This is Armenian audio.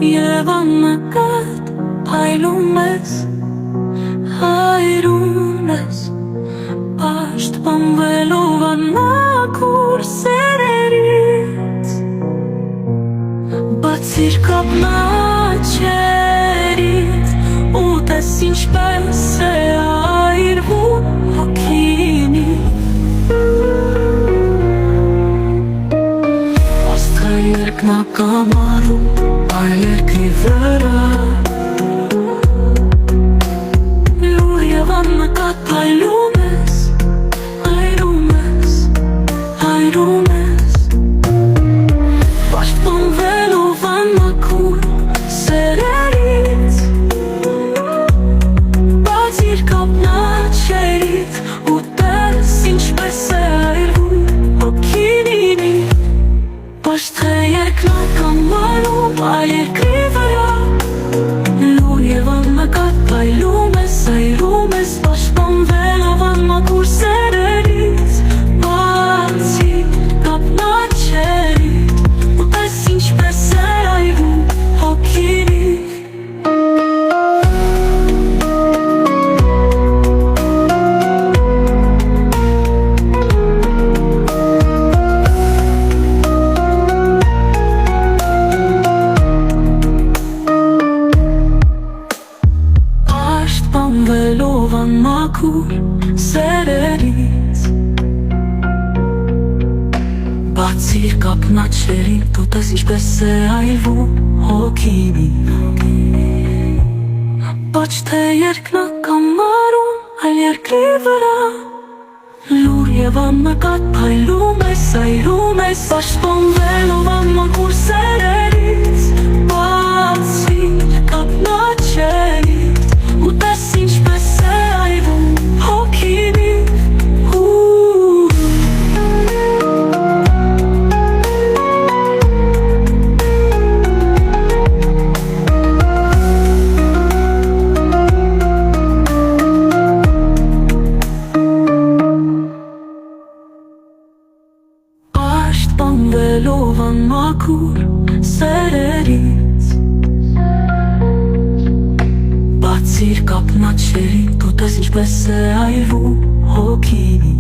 Եվ աննկատ փայլում ես, հայրում ես, պաշտպանվելով անմաքուր սերերից, բացիր կապնաչերից, ու տես ինչպես է այրվում հոգինի։ Աստղը երկնակամարում այլ երկրի վրա, լուր և աննկատ փայլում ես, այրում ես, հայրում ես, պաշտպանվելով անմաքուր սերերից, բացիր կապնաչերից, ու տես ինչպես է այրվում հոգինի։ Պաշտղը երկնակամարում այլ երկրի վրա, լուր և աննկատ փայլում ես, այրում ես, պաշտպանվելով անմաքուր սերերից, բացիր կապնաչերից, ու տես ինչպես է այրվում հոգինի։ Պաշտպանվելով անմաքուր սերերից, բացիր կապնաչերից, դու տես ինչպես է այրվում հոգինի։ Պաշտղը երկնակամարում այլ երկրի վրա, լուր և աննկատ փայլում ես, այրում ես, պաշտպանվելով անմաքուր սերերից, բացիր կապնաչերից, ու տես ինչպես է այրվում հոգինի։ Պաշտպանվելով անմաքուր սերերից, բացիր կապնաչերից, դու տես ինչպես է այրվում հոգինի։